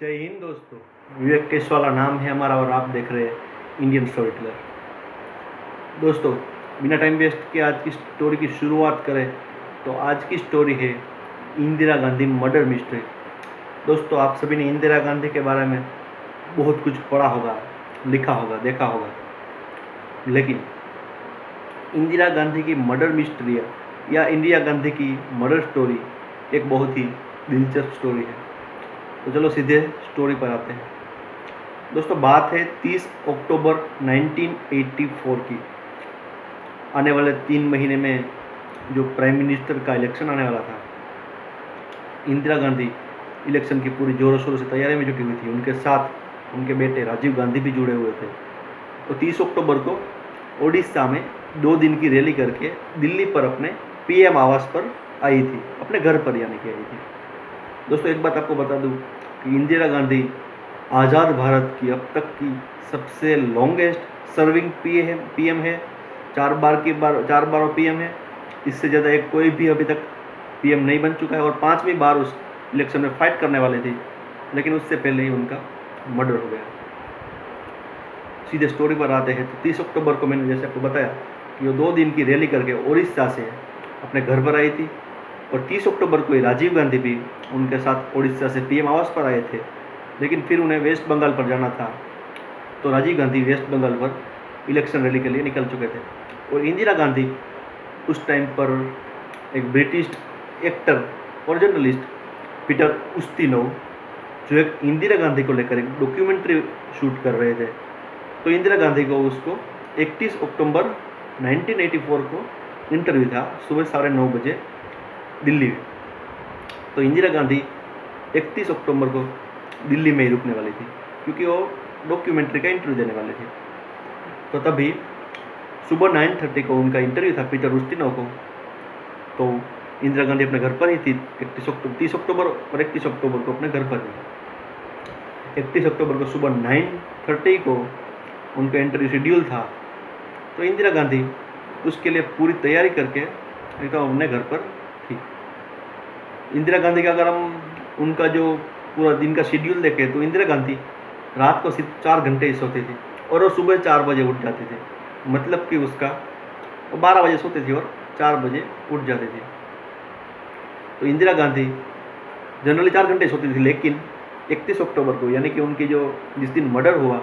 जय हिंद दोस्तों। विवेक केसवाला नाम है हमारा और आप देख रहे हैं इंडियन स्टोरी टेलर। दोस्तों, बिना टाइम वेस्ट के आज की स्टोरी की शुरुआत करें तो आज की स्टोरी है इंदिरा गांधी मर्डर मिस्ट्री। दोस्तों, आप सभी ने इंदिरा गांधी के बारे में बहुत कुछ पढ़ा होगा, लिखा होगा, देखा होगा, लेकिन इंदिरा गांधी की मर्डर मिस्ट्री या इंदिरा गांधी की मर्डर स्टोरी एक बहुत ही दिलचस्प स्टोरी है। तो चलो सीधे स्टोरी पर आते हैं। दोस्तों, बात है 30 अक्टूबर 1984 की। आने वाले 3 महीने में जो प्राइम मिनिस्टर का इलेक्शन आने वाला था, इंदिरा गांधी इलेक्शन की पूरी जोरों शोरों से तैयारी में जुटी हुई थी। उनके साथ उनके बेटे राजीव गांधी भी जुड़े हुए थे। तो 30 अक्टूबर को ओडिशा में 2 दिन की रैली करके दिल्ली पर अपने पीएम आवास पर आई थी, अपने घर पर यानी कि आई थी। दोस्तों, एक बात आपको बता दूं कि इंदिरा गांधी आज़ाद भारत की अब तक की सबसे लॉन्गेस्ट सर्विंग पीएम है। 4 बार पीएम है। इससे ज़्यादा एक कोई भी अभी तक पीएम नहीं बन चुका है और 5वीं बार उस इलेक्शन में फाइट करने वाले थे, लेकिन उससे पहले ही उनका मर्डर हो गया। सीधे स्टोरी पर आते हैं। तो 30 अक्टूबर को मैंने जैसे आपको बताया कि वो 2 दिन की रैली करके उड़ीसा से अपने घर पर आई थी और 30 अक्टूबर को राजीव गांधी भी उनके साथ उड़ीसा से पीएम आवास पर आए थे, लेकिन फिर उन्हें वेस्ट बंगाल पर जाना था। तो राजीव गांधी वेस्ट बंगाल पर इलेक्शन रैली के लिए निकल चुके थे और इंदिरा गांधी उस टाइम पर एक ब्रिटिश एक्टर और जर्नलिस्ट पीटर उस्तिनोव, जो एक इंदिरा गांधी को लेकर एक डॉक्यूमेंट्री शूट कर रहे थे, तो इंदिरा गांधी को उसको 31 अक्टूबर 1984 को इंटरव्यू था सुबह 9:30 बजे दिल्ली में। तो इंदिरा गांधी 31 अक्टूबर को दिल्ली में ही रुकने वाली थी, क्योंकि वो डॉक्यूमेंट्री का इंटरव्यू देने वाले थे। तो तभी सुबह 9:30 को उनका इंटरव्यू था पीटर उस्तिनोव को। तो इंदिरा गांधी अपने घर पर ही थी 30 अक्टूबर और 31 अक्टूबर को अपने घर पर थी। 31 अक्टूबर को सुबह 9:30 को उनका इंटरव्यू शेड्यूल था। तो इंदिरा गांधी उसके लिए पूरी तैयारी करके एकदम अपने घर पर थी। इंदिरा गांधी का अगर हम उनका जो पूरा दिन का शेड्यूल देखें तो इंदिरा गांधी रात को सिर्फ 4 घंटे ही सोती थी और वो सुबह 4 बजे उठ जाती थी। मतलब कि उसका 12 बजे सोती थी और 4 बजे उठ जाती थी। तो इंदिरा गांधी जनरली 4 घंटे सोती थी, लेकिन 31 अक्टूबर को यानी कि उनकी जो जिस दिन मर्डर हुआ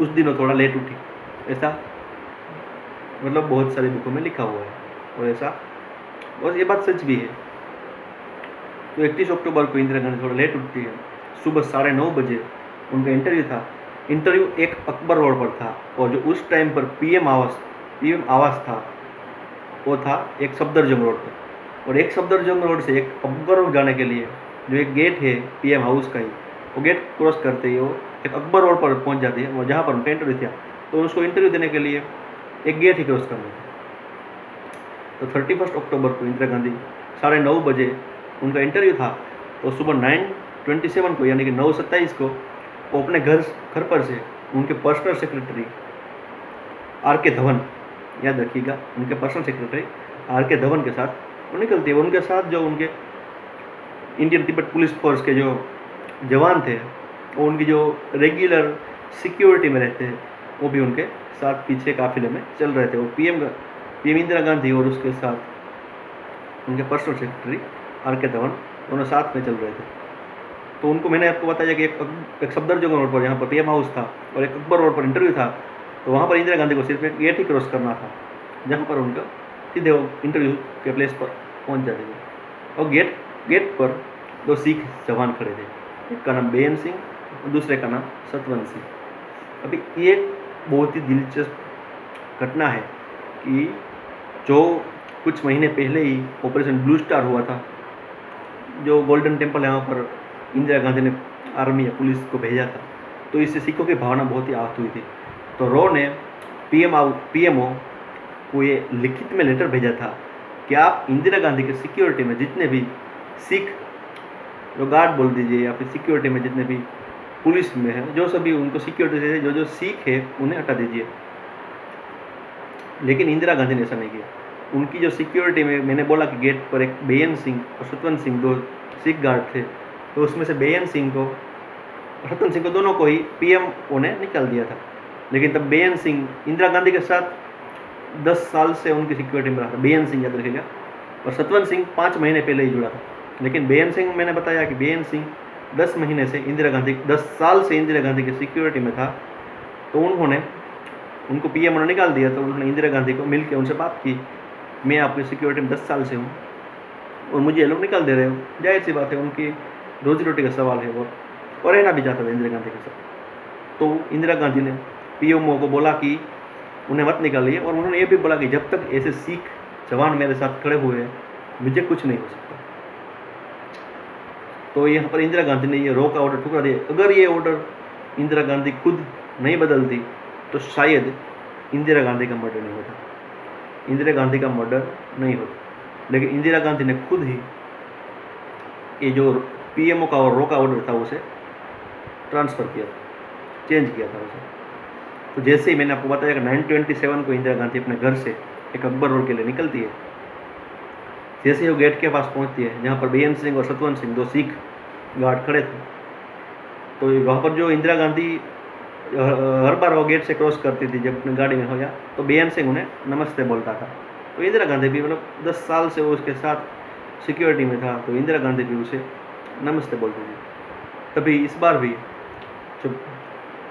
उस दिन वो थोड़ा लेट उठी। ऐसा मतलब बहुत सारे बुकों में लिखा हुआ है और ऐसा और ये बात सच भी है। तो 31 अक्टूबर को इंदिरा गांधी थोड़ा लेट उठती है। सुबह 9:30 बजे उनका इंटरव्यू था। इंटरव्यू एक अकबर रोड पर था और जो उस टाइम पर पीएम आवास था वो था एक सफदरजंग रोड पर। और एक सफदरजंग रोड से एक अकबर रोड जाने के लिए जो एक गेट है पीएम हाउस का ही, वो गेट क्रॉस करते ही वो एक अकबर रोड पर पहुंच जाती है और जहाँ पर उनका इंटरव्यू था। तो उसको इंटरव्यू देने के लिए एक गेट ही क्रॉस करना था। तो 31 अक्टूबर को इंदिरा गांधी 9:30 बजे उनका इंटरव्यू था। तो सुबह 9:27 को यानी कि 9:27 को वो अपने घर पर से उनके पर्सनल सेक्रेटरी आर.के. धवन, याद रखिएगा, उनके पर्सनल सेक्रेटरी आर.के. धवन के साथ वो निकलती है। उनके साथ जो उनके इंडियन तिब्बत पुलिस फोर्स के जो जवान थे, वो उनकी जो रेगुलर सिक्योरिटी में रहते हैं, वो भी उनके साथ पीछे काफिले में चल रहे थे। वो पीएम इंदिरा गांधी और उसके साथ उनके पर्सनल सेक्रेटरी आर.के. धवन दोनों साथ में चल रहे थे। तो उनको मैंने आपको बताया कि एक सफदरजंग रोड पर जहाँ पर पीएम हाउस था और एक अकबर रोड पर इंटरव्यू था, तो वहाँ पर इंदिरा गांधी को सिर्फ एक गेट ही क्रॉस करना था, जहाँ पर उनका सीधे वो इंटरव्यू के प्लेस पर पहुँच जाते थे। और गेट पर 2 सिख जवान खड़े थे, एक का नाम बेन सिंह और दूसरे का नाम सतवंत सिंह। अभी ये बहुत ही दिलचस्प घटना है कि जो कुछ महीने पहले ही ऑपरेशन ब्लू स्टार हुआ था, जो गोल्डन टेम्पल है वहाँ पर इंदिरा गांधी ने आर्मी या पुलिस को भेजा था, तो इससे सिखों की भावना बहुत ही आहत हुई थी। तो रो ने पीएमओ को ये लिखित में लेटर भेजा था कि आप इंदिरा गांधी के सिक्योरिटी में जितने भी सिख जो गार्ड बोल दीजिए या फिर सिक्योरिटी में जितने भी पुलिस में है, जो सभी उनको सिक्योरिटी से जो सिख है उन्हें हटा दीजिए। लेकिन इंदिरा गांधी ने ऐसा नहीं किया। उनकी जो सिक्योरिटी में मैंने बोला कि गेट पर एक बेन सिंह और सतवंत सिंह 2 सिख गार्ड थे, तो उसमें से बेन सिंह को रतन सिंह को, दोनों को ही पीएमओ ने निकाल दिया था। लेकिन तब बेअंत सिंह इंदिरा गांधी के साथ 10 साल से उनकी सिक्योरिटी में रहा था, बेअंत सिंह याद रखिएगा, और सतवंत सिंह 5 महीने पहले ही जुड़ा था। लेकिन बेअंत सिंह, मैंने बताया कि बेअंत सिंह 10 महीने से इंदिरा गांधी, 10 साल से इंदिरा गांधी की सिक्योरिटी में था, तो उन्होंने उनको पीएम ने निकाल दिया। तो उन्होंने इंदिरा गांधी को मिल के उनसे बात की, मैं आपकी सिक्योरिटी में 10 साल से हूँ और मुझे ये लोग निकाल दे रहे हो, जाहिर सी बात है उनकी रोजी रोटी का सवाल है वो, और रहना भी चाहता था इंदिरा गांधी के साथ। तो इंदिरा गांधी ने पीएमओ को बोला कि उन्हें मत निकालिए, और उन्होंने ये भी बोला कि जब तक ऐसे सिख जवान मेरे साथ खड़े हुए हैं मुझे कुछ नहीं हो सकता। तो यहाँ पर इंदिरा गांधी ने ये रॉ का ऑर्डर ठुकरा दिया। अगर ये ऑर्डर इंदिरा गांधी खुद नहीं बदलती तो शायद इंदिरा गांधी का मर्डर नहीं होता, इंदिरा गांधी का मर्डर नहीं होता। लेकिन इंदिरा गांधी ने खुद ही ये जो पीएमओ का और रॉ का ऑर्डर था उसे ट्रांसफ़र किया था, चेंज किया था उसे। तो जैसे ही मैंने आपको बताया कि 927 को इंदिरा गांधी अपने घर से एक अकबर रोड के लिए निकलती है, जैसे ही वो गेट के पास पहुंचती है जहाँ पर बेअंत सिंह और सतवंत सिंह, 2 सिख गार्ड खड़े थे, तो वहाँ पर जो इंदिरा गांधी हर बार वो गेट से क्रॉस करती थी जब अपनी गाड़ी में हो या, तो बेअंत सिंह उन्हें नमस्ते बोलता था। तो इंदिरा गांधी भी, मतलब 10 साल से वो उसके साथ सिक्योरिटी में था, तो इंदिरा गांधी भी उसे नमस्ते बोलती थी। तभी इस बार भी जब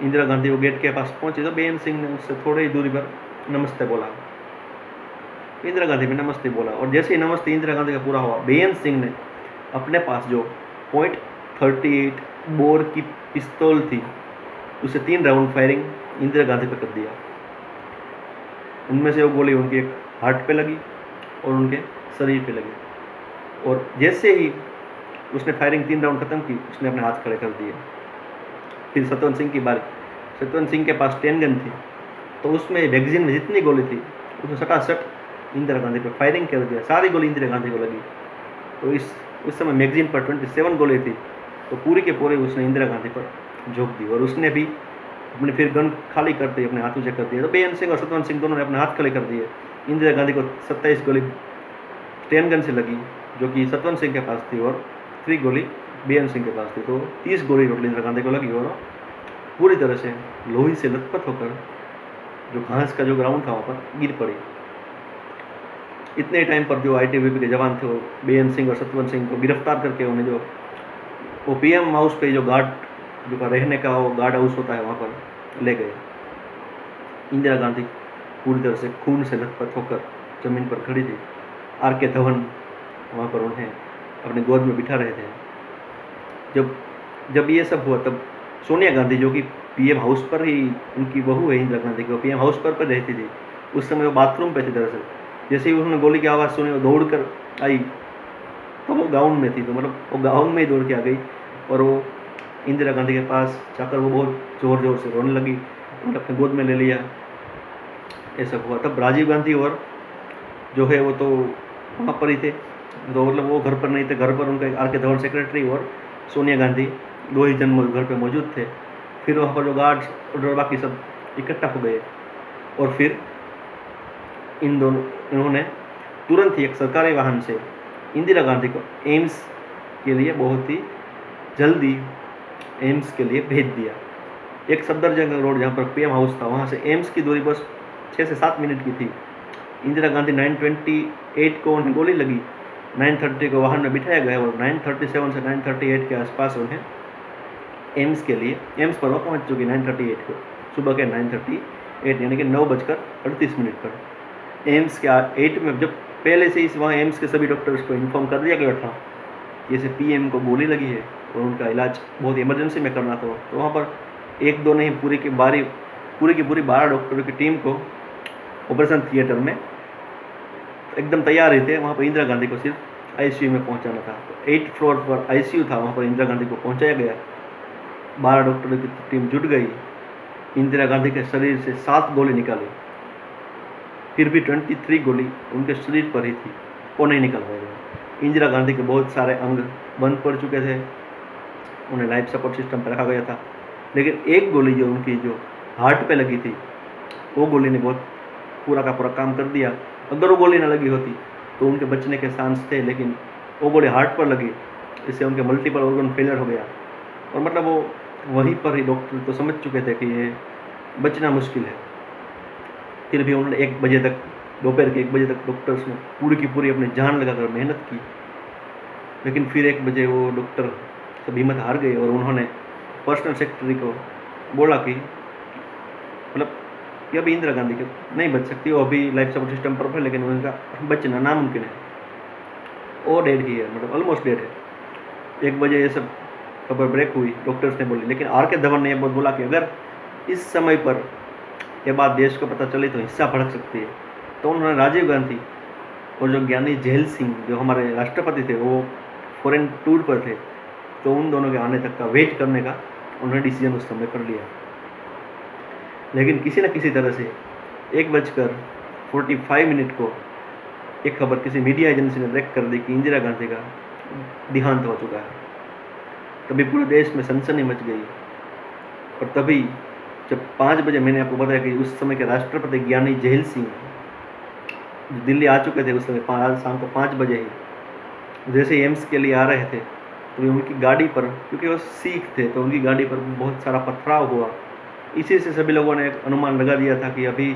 इंदिरा गांधी वो गेट के पास पहुंची तो बेअंत सिंह ने उससे थोड़ी ही दूरी पर नमस्ते बोला, इंदिरा गांधी भी नमस्ते बोला। और जैसे ही नमस्ते इंदिरा गांधी का पूरा हुआ, बेअंत सिंह ने अपने पास जो .38 बोर की पिस्तौल थी उसे 3 राउंड फायरिंग इंदिरा गांधी पर कर दिया। उनमें से वो गोली उनके एक हार्ट पे लगी और उनके शरीर पे लगी, और जैसे ही उसने फायरिंग 3 राउंड ख़त्म की उसने अपने हाथ खड़े कर दिए। फिर सतवंत सिंह की बारी, सतवंत सिंह के पास 10 गन थी, तो उसमें मैगजीन में जितनी गोली थी उसने सटासट इंदिरा गांधी पर फायरिंग कर दिया, सारी गोली इंदिरा गांधी को लगी। तो उस समय मैगजीन पर 27 गोली थी, तो पूरी के पूरे उसने इंदिरा गांधी पर झोंक दी, और उसने भी अपने फिर गन खाली करते अपने हाथ ऊँचे कर दिए। तो बेअंत सिंह और सतवंत सिंह दोनों ने अपने हाथ खड़े कर दिए। इंदिरा गांधी को 27 गोली 10 गन से लगी जो कि सतवंत सिंह के पास थी, और 3 गोली बेअंत सिंह के पास थी, तो 30 गोली टोटल इंदिरा गांधी को लगी, और पूरी तरह से लोही से लथपथ होकर जो घास का जो ग्राउंड था वहाँ पर गिर पड़ी। इतने टाइम पर जो ITBP के जवान थे वो बेअंत सिंह और सतवंत सिंह को गिरफ्तार करके उन्हें जो वो PM हाउस पे जो गार्ड जो का रहने का वो गार्ड हाउस होता है वहाँ पर ले गए। इंदिरा गांधी पूरी तरह से खून से लथपथ होकर जमीन पर खड़ी थी। RK धवन वहाँ पर उन्हें अपनी गोद में बिठा रहे थे। जब ये सब हुआ तब सोनिया गांधी, जो कि PM हाउस पर ही उनकी बहू है इंदिरा गांधी को, PM हाउस पर रहती थी, उस समय वो बाथरूम पे थी। दरअसल जैसे ही उन्होंने गोली की आवाज़ सुनी वो दौड़ कर आई, तो वो गाउन में थी, तो मतलब वो गाउन में ही दौड़ के आ गई, और वो इंदिरा गांधी के पास जाकर वो बहुत ज़ोर ज़ोर से रोने लगी, उन्हें अपने गोद में ले लिया। ऐसा हुआ। तब राजीव गांधी और जो है वो तो वहाँ पर ही थे, तो मतलब वो घर पर नहीं थे, घर पर उनका RK धवन सेक्रेटरी और सोनिया गांधी 2 ही जन घर पे मौजूद थे। फिर वहाँ पर जो गार्ड्स और बाकी सब इकट्ठा हो गए, और फिर इन्होंने तुरंत ही एक सरकारी वाहन से इंदिरा गांधी को एम्स के लिए बहुत ही जल्दी एम्स के लिए भेज दिया। एक सफदरजंग रोड जहाँ पर PM हाउस था वहाँ से एम्स की दूरी बस 6 से 7 मिनट की थी। इंदिरा गांधी 928 को उन्हें गोली लगी, 930 को वाहन में बिठाया गया, और 937 से 938 के आसपास उन्हें एम्स के लिए, एम्स पर वो पहुँच चुकी 938 को, सुबह के 9:38 यानी कि 9:38 पर। एम्स के 8 में जब पहले से इस वहाँ एम्स के सभी डॉक्टर्स को इन्फॉर्म कर दिया गया था जैसे PM को गोली लगी है और उनका इलाज बहुत इमरजेंसी में करना था, तो वहाँ पर 1-2 नहीं पूरी की पूरी 12 डॉक्टरों की टीम को ऑपरेशन थिएटर में एकदम तैयार ही थे। वहाँ पर इंदिरा गांधी को सिर्फ ICU में पहुँचाना था। तो 8th फ्लोर पर ICU था, वहाँ पर इंदिरा गांधी को पहुँचाया गया। 12 डॉक्टरों की टीम जुट गई, इंदिरा गांधी के शरीर से 7 गोली निकाली, फिर भी 23 गोली उनके शरीर पर ही थी, वो नहीं निकलवाई गई। इंदिरा गांधी के बहुत सारे अंग बंद पड़ चुके थे, उन्हें लाइफ सपोर्ट सिस्टम पर रखा गया था, लेकिन एक गोली जो उनकी जो हार्ट पे लगी थी वो गोली ने बहुत पूरा का पूरा काम कर दिया। अगर वो गोली ना लगी होती तो उनके बचने के चांस थे, लेकिन वो गोली हार्ट पर लगी, इससे उनके मल्टीपल ऑर्गन फेलियर हो गया, और मतलब वो वहीं पर ही डॉक्टर तो समझ चुके थे कि ये बचना मुश्किल है। फिर भी उन्होंने 1 बजे तक, दोपहर के 1 बजे तक डॉक्टर्स ने पूरी की पूरी अपनी जान लगाकर मेहनत की। लेकिन फिर 1 बजे वो डॉक्टर सब हिम्मत हार गए और उन्होंने पर्सनल सेक्रेटरी को बोला कि मतलब कि अभी इंदिरा गांधी के नहीं बच सकती, वो अभी लाइफ सपोर्ट सिस्टम पर है, लेकिन उनका बचना नामुमकिन है, वो डेड ही है, मतलब ऑलमोस्ट डेड है। 1 बजे ये सब खबर ब्रेक हुई, डॉक्टर्स ने बोली। लेकिन आर के धवन ने ये बहुत बोला कि अगर इस समय पर ये बात देश को पता चली तो हिस्सा भड़क सकती है। तो उन्होंने राजीव गांधी और जो ज्ञानी झैल सिंह जो हमारे राष्ट्रपति थे, वो फॉरेन टूर पर थे, तो उन दोनों के आने तक का वेट करने का उन्होंने डिसीजन उस समय कर लिया। लेकिन किसी न किसी तरह से 1:45 को एक खबर किसी मीडिया एजेंसी ने ब्रेक कर दी कि इंदिरा गांधी का देहांत हो चुका है। तभी पूरे देश में सनसनी मच गई। और तभी जब 5 बजे, मैंने आपको बताया कि उस समय के राष्ट्रपति ज्ञानी झैल सिंह दिल्ली आ चुके थे उस समय शाम को 5 बजे ही, जैसे एम्स के लिए आ रहे थे तो उनकी गाड़ी पर, क्योंकि वो सिख थे तो उनकी गाड़ी पर बहुत सारा पथराव हुआ। इसी से सभी लोगों ने एक अनुमान लगा दिया था कि अभी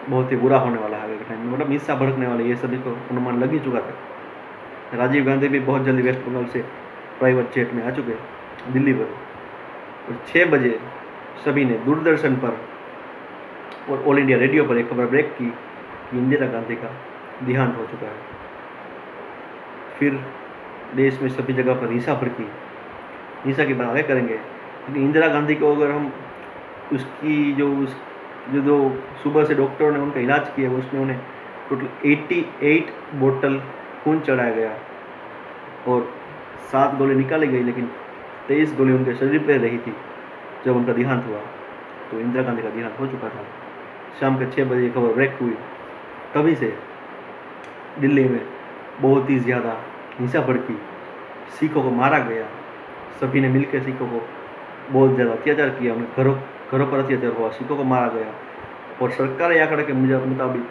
बहुत ही बुरा होने वाला है आगे के टाइम में, मतलब हिस्सा भड़कने वाले, ये सभी को अनुमान लग ही चुका था। राजीव गांधी भी बहुत जल्दी वेस्ट बंगाल से प्राइवेट जेट में आ चुके दिल्ली पर। और 6 बजे सभी ने दूरदर्शन पर और ऑल इंडिया रेडियो पर एक खबर ब्रेक की कि इंदिरा गांधी का देहांत हो चुका है। फिर देश में सभी जगह पर हिंसा भड़की। हिंसा की बात आगे करेंगे, लेकिन इंदिरा गांधी को अगर हम उसकी जो सुबह से डॉक्टरों ने उनका इलाज किया, उसमें उन्हें टोटल 88 बोतल खून चढ़ाया गया और 7 गोली निकाली गई, लेकिन 23 गोली उनके शरीर पर रही थी जब उनका देहांत हुआ। तो इंदिरा गांधी का देहांत हो चुका था। शाम के 6 बजे खबर ब्रेक हुई। तभी से दिल्ली में बहुत ही ज़्यादा हिंसा भड़की, सिखों को मारा गया। सभी ने मिलकर सिखों को बहुत ज़्यादा अत्याचार किया, उन्हें घरों पर अत्याचार हुआ, सिखों को मारा गया। और सरकारी आंकड़े के मुताबिक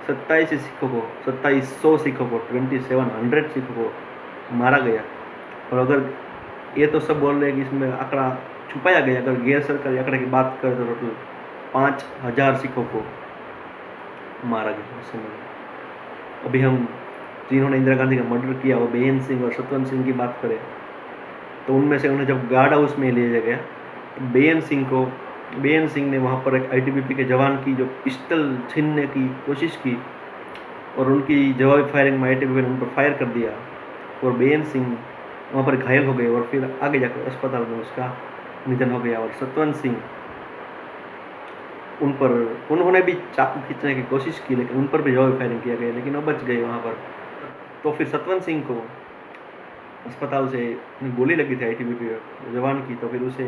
2700 सिखों को 2700 सिखों को मारा गया। और अगर ये तो सब बोल रहे हैं कि इसमें आंकड़ा छुपाया गया, अगर गैर सरकारी आंकड़े की बात करें तो टोटल 5000 सिखों को मारा गया उस समय। अभी हम जिन्होंने इंदिरा गांधी का मर्डर किया, वो बेन सिंह और सतवंत सिंह की बात करें तो उनमें से उन्हें जब गार्ड हाउस में ले जाया गया तो बेन सिंह ने वहाँ पर एक आईटीबीपी के जवान की जो पिस्टल छीनने की कोशिश की और उनकी जवाबी फायरिंग में आईटीबीपी ने उन पर फायर कर दिया और बेन सिंह वहाँ पर घायल हो गए और फिर आगे जाकर अस्पताल में उसका निधन हो गया। और सतवंत सिंह उन्होंने भी चाकू खींचने की कोशिश की, लेकिन उन पर भी जवाबी फायरिंग किया गया, लेकिन वो बच गए वहाँ पर। तो फिर सतवंत सिंह को अस्पताल से गोली लगी थी आईटीबीपी जवान की, तो फिर उसे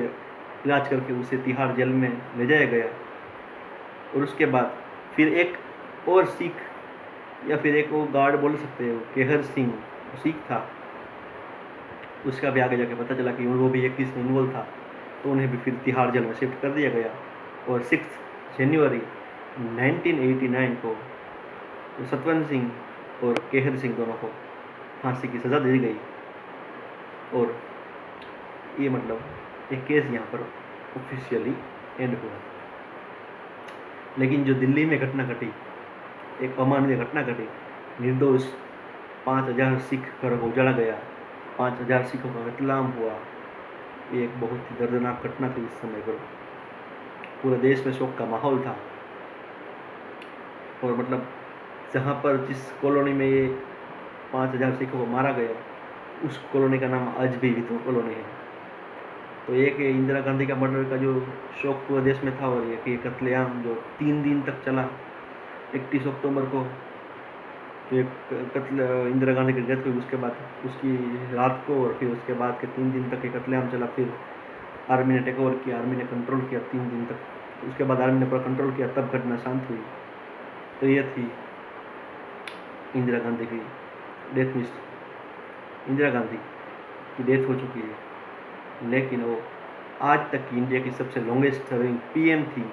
इलाज करके उसे तिहाड़ जेल में ले जाया गया। और उसके बाद फिर एक और सिख या फिर एक वो गार्ड बोल सकते हो, केहर सिंह सिख था, उसका भी आगे जाके पता चला कि वो भी एक इसमें इन्वॉल्व था, तो उन्हें भी फिर तिहाड़ जेल में शिफ्ट कर दिया गया। और 6 जनवरी 1989 को सतवंत सिंह और केहर सिंह दोनों को फांसी की सज़ा दी गई। और ये मतलब एक केस यहाँ पर ऑफिशियली एंड हुआ। लेकिन जो दिल्ली में घटना घटी, एक अमानवीय घटना घटी, निर्दोष 5000 सिख घरों को उजाड़ा गया, 5000 सिखों का कत्लेआम हुआ, ये एक बहुत ही दर्दनाक घटना थी। इस समय पर पूरे देश में शोक का माहौल था। और मतलब जहाँ पर जिस कॉलोनी में ये 5000 सिखों को मारा गया, उस कॉलोनी का नाम आज भी वितो कॉलोनी है। तो एक इंदिरा गांधी का मर्डर का जो शोक पूरे देश में था, और ये कत्लेआम जो 3 दिन तक चला। 31 अक्टूबर को जो इंदिरा गांधी की डेथ हुई, उसके बाद उसकी रात को और फिर उसके बाद के 3 दिन तक ये कत्लेआम चला। फिर आर्मी ने टेक ओवर किया, आर्मी ने कंट्रोल किया 3 दिन तक। उसके बाद आर्मी ने पूरा कंट्रोल किया, तब घटना शांत हुई। तो ये थी इंदिरा गांधी की डेथ मिस। इंदिरा गांधी की डेथ हो चुकी है, लेकिन वो आज तक की इंडिया की सबसे लॉन्गेस्ट सर्विंग पीएम थी,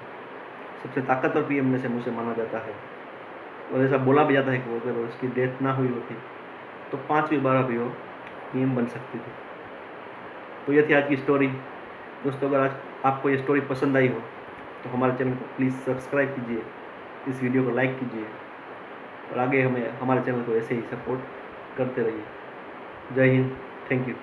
सबसे ताकतवर पीएम में से मुझे माना जाता है। और ऐसा बोला भी जाता है कि वो अगर उसकी डेथ ना हुई होती तो 5वीं बार भी वो पीएम बन सकती थी। तो ये थी आज की स्टोरी। दोस्तों अगर आज आपको ये स्टोरी पसंद आई हो तो हमारे चैनल को प्लीज़ सब्सक्राइब कीजिए, इस वीडियो को लाइक कीजिए और आगे हमें हमारे चैनल को ऐसे ही सपोर्ट करते रहिए। जय हिंद, थैंक यू।